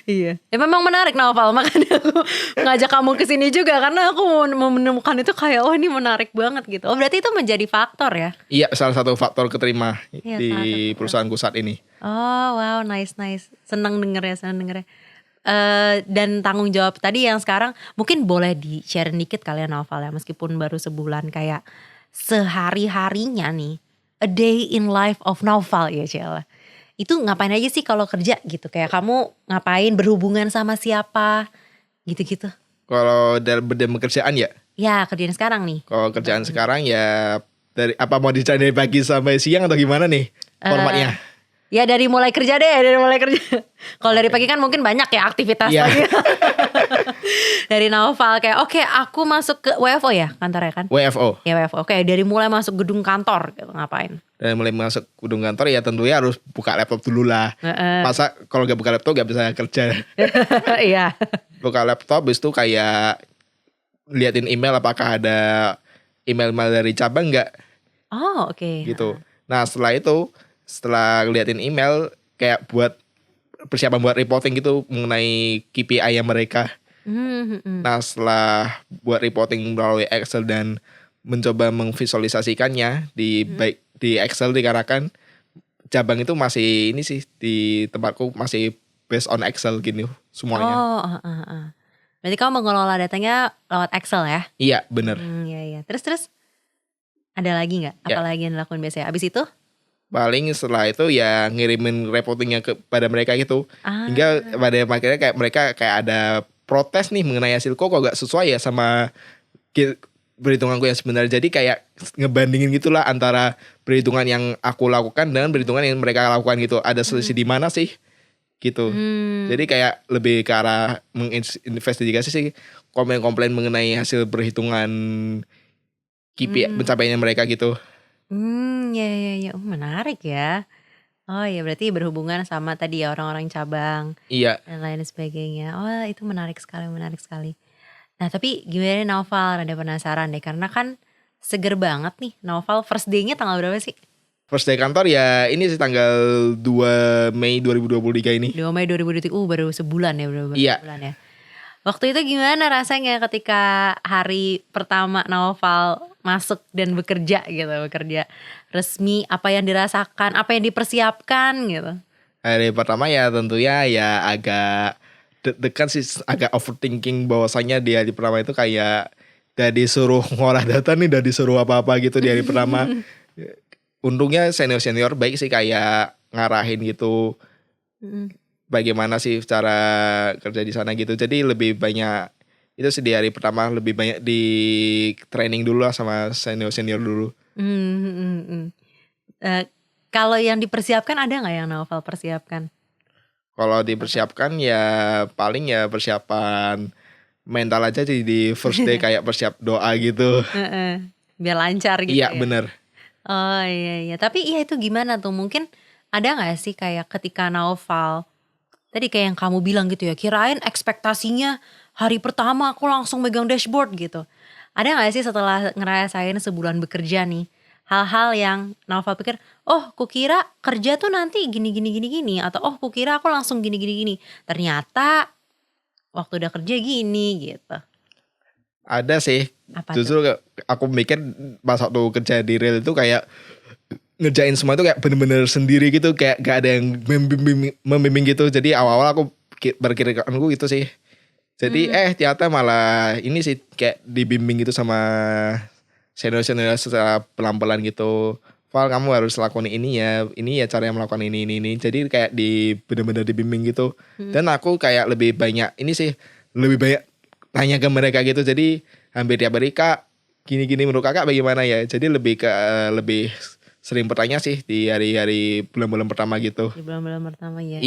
Iya. Ya memang menarik Naufal, makanya aku ngajak kamu ke sini juga karena aku mau menemukan itu kayak ini menarik banget gitu. Oh berarti itu menjadi faktor ya? Iya, salah satu faktor keterima Iya, di perusahaanku saat ini. Oh wow, nice. Seneng dengernya. Dan tanggung jawab tadi yang sekarang mungkin boleh di-share dikit kalian Naufal ya, meskipun baru sebulan, kayak sehari-harinya nih, a day in life of Naufal ya Cila. Itu ngapain aja sih kalau kerja gitu? Kayak kamu ngapain, berhubungan sama siapa gitu-gitu? Kalau dalam kerjaan ya? Ya kerjaan sekarang nih. Kalau kerjaan sekarang ya dari apa, mau dicari dari pagi sampai siang atau gimana nih formatnya? Ya dari mulai kerja deh, Kalau dari pagi kan mungkin banyak ya aktivitas pagi. Dari Naufal kayak aku masuk ke WFO ya kantornya kan? WFO. Ya WFO. Oke, dari mulai masuk gedung kantor gitu, ngapain? Dan mulai masuk gedung kantor ya tentunya harus buka laptop dulu lah. Masa kalau gak buka laptop gak bisa kerja. Iya. Buka laptop habis itu kayak liatin email apakah ada email dari cabang gak. Oh oke. Gitu. Nah setelah liatin email kayak buat persiapan buat reporting gitu mengenai KPI yang mereka. Nah setelah buat reporting melalui Excel dan mencoba memvisualisasikannya baik di Excel, dikarenakan cabang itu masih ini sih di tempatku masih based on Excel gini semuanya. Berarti kamu mengelola datanya lewat Excel ya? Iya benar. Iya. Terus ada lagi nggak? Apalagi yang dilakukan biasanya? Abis itu? Paling setelah itu ya ngirimin reportingnya kepada mereka gitu. Hingga pada akhirnya kayak mereka kayak ada protes nih mengenai hasil kok gak sesuai ya sama perhitunganku yang sebenarnya. Jadi kayak ngebandingin gitulah antara perhitungan yang aku lakukan dengan perhitungan yang mereka lakukan gitu. Ada selisih di mana sih? Gitu. Jadi kayak lebih ke arah menginvestigasi sih komplain-komplain mengenai hasil perhitungan KPI pencapaiannya mereka gitu. Ya. Menarik ya. Oh ya berarti berhubungan sama tadi ya orang-orang cabang. Iya. Dan lain sebagainya. Oh itu menarik sekali. Nah tapi gimana nih Naufal, rada penasaran deh. Karena kan seger banget nih Naufal. First day-nya tanggal berapa sih? First day kantor ya ini sih tanggal 2 Mei 2023 ini. 2 Mei 2023, baru sebulan ya. Iya. Sebulan ya. Waktu itu gimana rasanya ketika hari pertama Naufal masuk dan bekerja resmi, apa yang dirasakan, apa yang dipersiapkan gitu? Hari pertama ya tentunya ya agak deg-degan sih, agak overthinking bahwasanya di hari pertama itu kayak udah disuruh ngolah data nih, udah disuruh apa-apa gitu di hari pertama. Untungnya senior baik sih kayak ngarahin gitu. Bagaimana sih cara kerja di sana gitu. Jadi lebih banyak itu sih di hari pertama, lebih banyak di training dulu lah sama senior dulu. Kalau yang dipersiapkan ada nggak yang Naufal persiapkan? Kalau dipersiapkan ya paling ya persiapan mental aja sih di first day, kayak persiap doa gitu. Biar lancar gitu. Iya bener. Oh iya. Tapi itu gimana tuh? Mungkin ada nggak sih kayak ketika Naufal Tadi kayak yang kamu bilang gitu ya, kirain ekspektasinya hari pertama aku langsung megang dashboard gitu. Ada gak sih setelah ngerasain sebulan bekerja nih, hal-hal yang Naufal pikir, oh kukira kerja tuh nanti gini, atau oh kukira aku langsung gini. Ternyata waktu udah kerja gini gitu. Ada sih. Apa Justru aku mikir pas waktu kerja di real itu kayak ngerjain semua itu kayak bener-bener sendiri gitu, kayak gak ada yang membimbing gitu. Jadi awal-awal aku berkira-kiraanku gitu sih. Jadi ternyata malah ini sih kayak dibimbing gitu sama senior-senior secara pelan-pelan gitu. Val, kamu harus lakukan ini ya cara yang melakukan ini. Jadi kayak bener-bener dibimbing gitu. Dan aku kayak lebih banyak tanya ke mereka gitu. Jadi hampir tiap hari, Kak, gini menurut kakak bagaimana ya. Jadi lebih sering bertanya sih di hari-hari bulan-bulan pertama gitu. Di bulan-bulan pertama ya.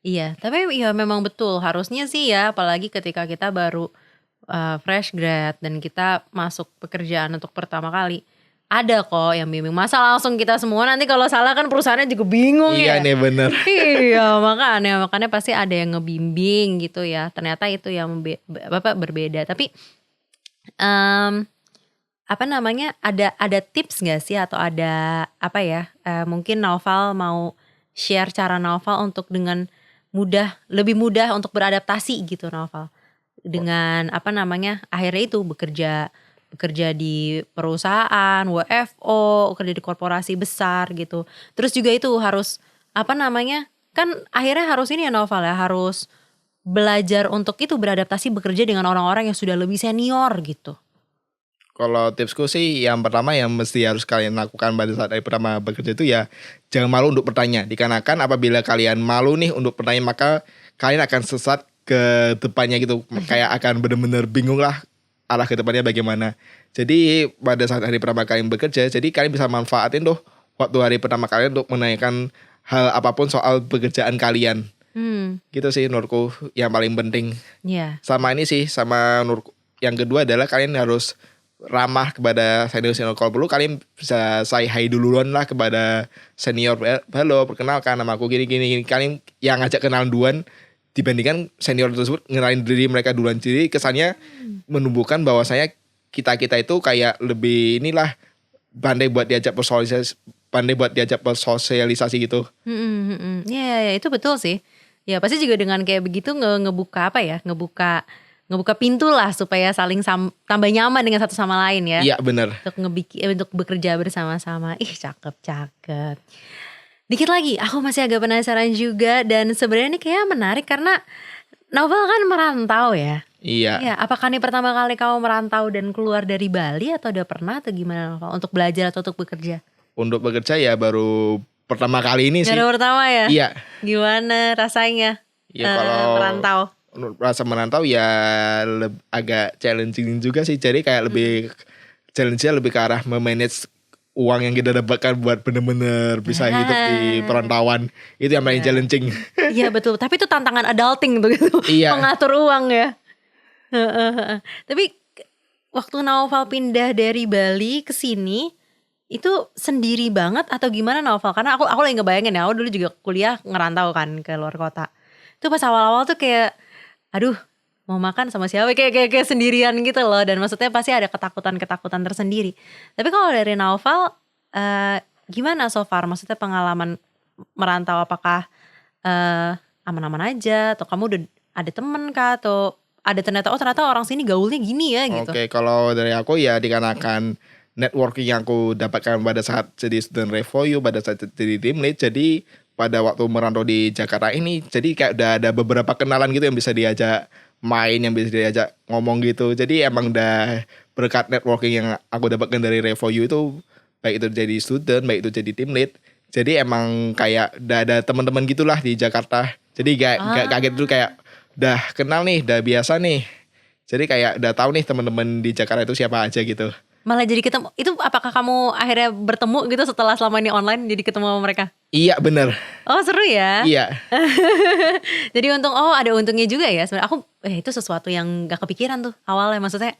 Iya. Tapi ya memang betul harusnya sih ya, apalagi ketika kita baru fresh grad dan kita masuk pekerjaan untuk pertama kali. Ada kok yang bimbing. Masa langsung kita semua nanti kalau salah kan perusahaannya juga bingung ya. Iya nih bener. Iya makanya pasti ada yang ngebimbing gitu ya. Ternyata itu yang berbeda. Tapi ada tips gak sih atau ada mungkin Naufal mau share cara Naufal untuk dengan lebih mudah untuk beradaptasi gitu Naufal dengan akhirnya itu bekerja di perusahaan, WFO, kerja di korporasi besar gitu. Terus juga itu harus kan akhirnya harus ini ya Naufal ya, harus belajar untuk itu beradaptasi bekerja dengan orang-orang yang sudah lebih senior gitu. Kalau tipsku sih yang pertama yang mesti harus kalian lakukan pada saat hari pertama bekerja itu ya jangan malu untuk bertanya. Dikarenakan apabila kalian malu nih untuk bertanya maka kalian akan sesat ke depannya gitu. Kayak akan benar-benar bingung lah arah ke depannya bagaimana. Jadi pada saat hari pertama kalian bekerja, jadi kalian bisa manfaatin tuh waktu hari pertama kalian untuk menanyakan hal apapun soal pekerjaan kalian. Gitu sih menurutku yang paling penting. Sama ini sih, sama menurutku yang kedua adalah kalian harus ramah kepada senior. Kalau perlu kalian bisa say hi duluan lah kepada senior. Halo, perkenalkan nama aku gini. Kalian yang ngajak kenalan duluan dibandingkan senior tersebut ngenalin diri mereka duluan. Jadi kesannya menumbuhkan bahwa kita itu kayak lebih pandai buat diajak bersosialisasi gitu. Ya itu betul sih. Ya pasti juga dengan kayak begitu ngebuka pintu lah supaya saling tambah nyaman dengan satu sama lain ya. Iya benar. Untuk bekerja bersama-sama. Cakep. Dikit lagi, aku masih agak penasaran juga dan sebenarnya ini kayak menarik karena Naufal kan merantau ya. Iya. Apakah ini pertama kali kamu merantau dan keluar dari Bali atau udah pernah atau gimana Naufal untuk belajar atau untuk bekerja? Untuk bekerja ya baru pertama kali ini sih. Baru pertama ya? Iya. Gimana rasanya? Ya kalau merantau. Rasa merantau ya agak challenging juga sih. Jadi kayak lebih challenge-nya lebih ke arah memanage uang yang kita dapatkan buat bener-bener bisa hidup di perantauan. Itu yang paling challenging. Iya betul. Tapi itu tantangan adulting tuh gitu. Iya. Mengatur uang ya. Tapi waktu Naufal pindah dari Bali ke sini itu sendiri banget atau gimana Naufal? Karena aku lagi ngebayangin ya, aku dulu juga kuliah ngerantau kan ke luar kota. Itu pas awal-awal tuh kayak aduh mau makan sama siapa kayak sendirian gitu loh, dan maksudnya pasti ada ketakutan tersendiri. Tapi kalau dari Naufal gimana so far? Maksudnya pengalaman merantau apakah aman-aman aja atau kamu udah ada temen kah atau ada ternyata orang sini gaulnya gini ya gitu. Oke, kalau dari aku ya dikarenakan networking yang aku dapatkan pada saat jadi student review, pada saat jadi team lead, jadi pada waktu merantau di Jakarta ini jadi kayak udah ada beberapa kenalan gitu yang bisa diajak main, yang bisa diajak ngomong gitu. Jadi emang udah berkat networking yang aku dapatkan dari review itu, baik itu jadi student, baik itu jadi team lead, jadi emang kayak udah ada teman-teman gitulah di Jakarta. Jadi gak kaget dulu, kayak udah kenal nih, udah biasa nih. Jadi kayak udah tahu nih teman-teman di Jakarta itu siapa aja gitu. Malah jadi ketemu, itu apakah kamu akhirnya bertemu gitu setelah selama ini online jadi ketemu sama mereka? Iya bener. Oh seru ya? Iya. Jadi ada untungnya juga ya sebenarnya. Aku itu sesuatu yang gak kepikiran tuh awalnya, maksudnya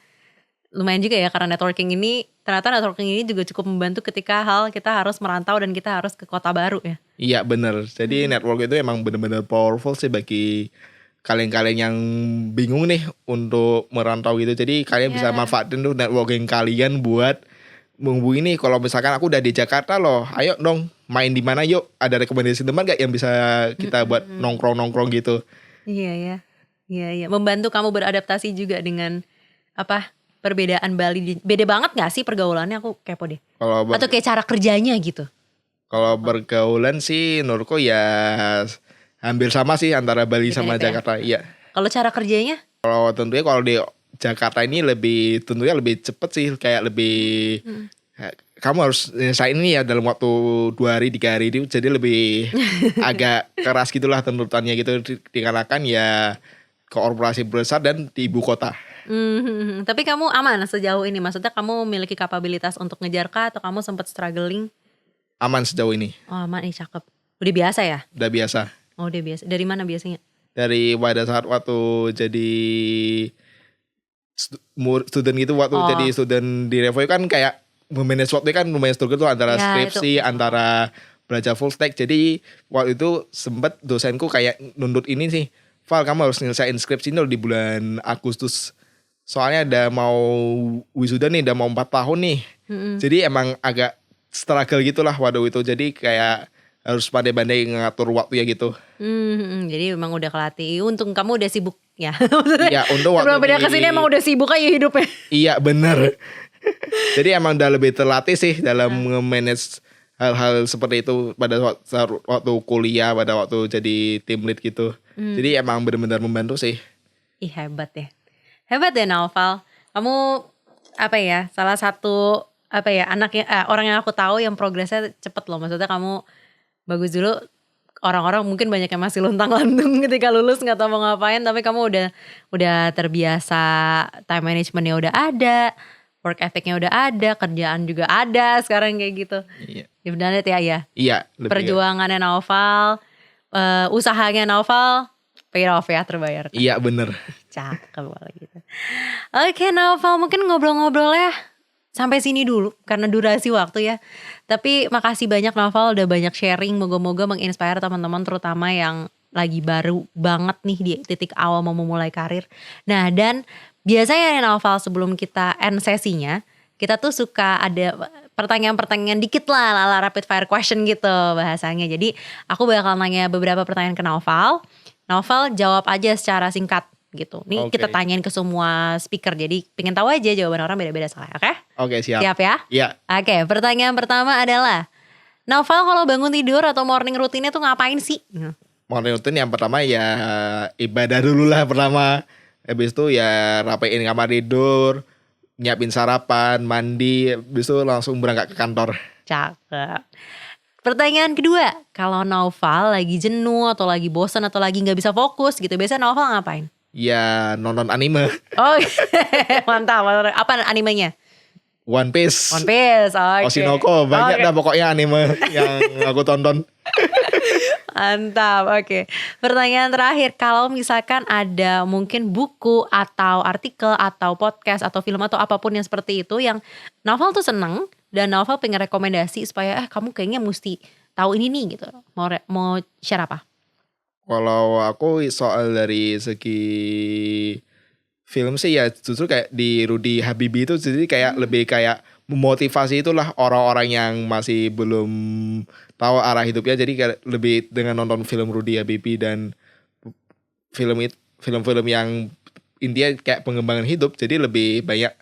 lumayan juga ya, karena ternyata networking ini juga cukup membantu ketika kita harus merantau dan kita harus ke kota baru ya. Iya bener. Jadi network itu emang bener-bener powerful sih bagi kalian-kalian yang bingung nih untuk merantau gitu. Jadi kalian bisa manfaatin tuh networking kalian buat menghubungi nih. Kalau misalkan aku udah di Jakarta loh, ayo dong main di mana yuk. Ada rekomendasi teman gak yang bisa kita buat nongkrong-nongkrong gitu. Iya. Membantu kamu beradaptasi juga dengan perbedaan Bali. Beda banget gak sih pergaulannya? Aku kepo deh. Atau kayak cara kerjanya gitu. Kalau bergaulan sih menurutku ya hampir sama sih antara Bali sama Jakarta. Iya. Kalau cara kerjanya? Kalau tentunya kalau di Jakarta ini tentunya lebih cepet sih. Kayak lebih kamu harus nyelesain ini ya dalam waktu 2 hari 3 hari itu. Jadi lebih agak keras gitulah tuntutannya gitu. Dikarenakan ya korporasi besar dan di ibu kota. Tapi kamu aman sejauh ini? Maksudnya kamu memiliki kapabilitas untuk ngejar kah? Atau kamu sempat struggling? Aman sejauh ini. Oh aman, cakep. Udah biasa ya? Udah biasa. Oh udah biasa. Dari mana biasanya? Dari pada saat waktu jadi student gitu. Waktu jadi student di Revo kan kayak memanage waktu kan lumayan struggle tuh antara skripsi, antara belajar full stack. Jadi waktu itu sempet dosenku kayak nuntut ini sih, Val kamu harus nyelesain skripsi ini di bulan Agustus. Soalnya udah mau wisuda nih, udah mau 4 tahun nih. Jadi emang agak struggle gitulah waktu itu. Jadi kayak harus pandai-pandai ngatur waktu ya gitu. Jadi emang udah kelatih. Untung kamu udah sibuk ya. Iya, untung waktu sebelum pindah kesini emang udah sibuk aja hidupnya. Iya bener. Jadi emang udah lebih terlatih sih dalam nge-manage hal-hal seperti itu pada waktu kuliah, pada waktu jadi team lead gitu. Jadi emang benar-benar membantu sih. Ih hebat ya. Hebat ya Naufal. Kamu salah satu orang yang aku tahu yang progresnya cepet loh. Maksudnya kamu bagus dulu. Orang-orang mungkin banyak yang masih luntang-lantung ketika lulus nggak tahu mau ngapain. Tapi kamu udah terbiasa, time managementnya udah ada, work ethicnya udah ada, kerjaan juga ada sekarang kayak gitu. Iya. Ya benar ya. Iya. Perjuangannya Naufal, usahanya Naufal, pay off ya, terbayar. Iya bener. Cakep banget gitu. Oke Naufal, mungkin ngobrol-ngobrolnya sampai sini dulu karena durasi waktu ya. Tapi makasih banyak Naufal udah banyak sharing. Moga-moga menginspire teman-teman terutama yang lagi baru banget nih di titik awal mau memulai karir. Nah dan biasanya Naufal sebelum kita end sesinya, kita tuh suka ada pertanyaan-pertanyaan dikit lah ala rapid fire question gitu bahasanya. Jadi aku bakal nanya beberapa pertanyaan ke Naufal. Naufal jawab aja secara singkat gitu. Nih kita tanyain ke semua speaker. Jadi pengen tahu aja jawaban orang beda-beda soalnya. Oke? Oke siap. Siap ya? Iya. Oke, pertanyaan pertama adalah Naufal kalau bangun tidur atau morning routine-nya tuh ngapain sih? Morning routine yang pertama ya ibadah dulu lah pertama. Habis itu ya rapiin kamar tidur, nyiapin sarapan, mandi, habis itu langsung berangkat ke kantor. Cakep. Pertanyaan kedua, kalau Naufal lagi jenuh atau lagi bosan atau lagi gak bisa fokus gitu, biasanya Naufal ngapain? Ya nonton anime. Oh mantap. Apa animenya? One Piece. One Piece, oke. Oshinoko, banyak dah pokoknya anime yang aku tonton. Mantap, oke. Pertanyaan terakhir, kalau misalkan ada mungkin buku atau artikel atau podcast atau film atau apapun yang seperti itu yang Naufal tuh seneng dan Naufal pengen rekomendasi supaya kamu kayaknya mesti tahu ini nih gitu. Mau share apa? Kalau aku soal dari segi film sih ya justru kayak di Rudy Habibie itu jadi kayak lebih kayak memotivasi itulah orang-orang yang masih belum tahu arah hidupnya, jadi kayak lebih dengan nonton film Rudy Habibie dan film-film yang intinya kayak pengembangan hidup, jadi lebih banyak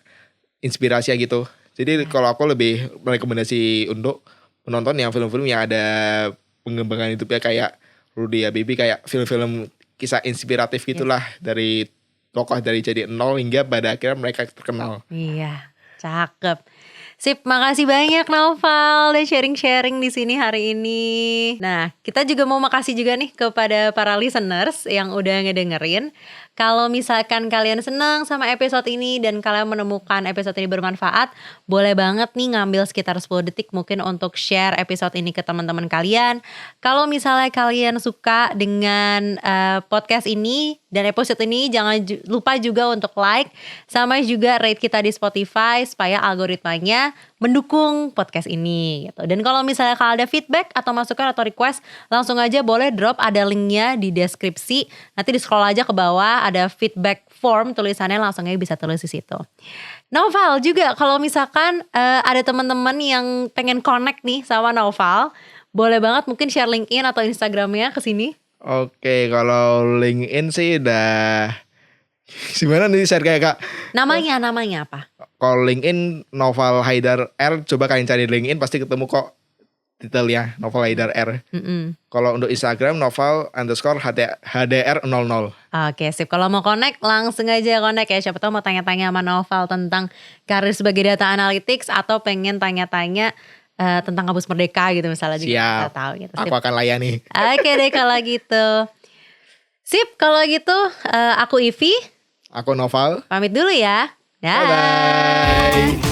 inspirasi gitu. Jadi kalau aku lebih merekomendasi untuk menonton yang film-film yang ada pengembangan hidupnya kayak Rudy Habibie, kayak film-film kisah inspiratif gitulah dari tokoh dari jadi nol hingga pada akhirnya mereka terkenal. Iya, cakep. Sip, makasih banyak Naufal udah sharing-sharing di sini hari ini. Nah, kita juga mau makasih juga nih kepada para listeners yang udah ngedengerin. Kalau misalkan kalian senang sama episode ini dan kalian menemukan episode ini bermanfaat, boleh banget nih ngambil sekitar 10 detik mungkin untuk share episode ini ke teman-teman kalian. Kalau misalnya kalian suka dengan podcast ini Dan episode ini jangan lupa juga untuk like sama juga rate kita di Spotify supaya algoritmanya mendukung podcast ini gitu. Dan kalau misalnya kalau ada feedback atau masukan atau request, langsung aja boleh drop, ada linknya di deskripsi. Nanti di scroll aja ke bawah ada feedback form, tulisannya langsung aja bisa tulis di situ. Naufal juga kalau misalkan ada teman-teman yang pengen connect nih sama Naufal, boleh banget mungkin share LinkedIn atau Instagramnya ke sini. Oke, kalau LinkedIn sih udah gimana nih share kayak Kak? Namanya apa? Kalau LinkedIn Noval Haidar R, coba kalian cari LinkedIn pasti ketemu kok detailnya Noval Haidar R. Kalau untuk Instagram Noval_HDR00. Oke sip, kalau mau connect langsung aja connect ya. Siapa tahu mau tanya-tanya sama Naufal tentang karir sebagai data analytics atau pengen tanya-tanya tentang kampus Merdeka gitu misalnya. Siap, juga bisa tahu gitu. Aku akan layani. Oke deh kalau gitu. Sip, kalau gitu aku Ivi. Aku Noval. Pamit dulu ya. Dah. Bye-bye.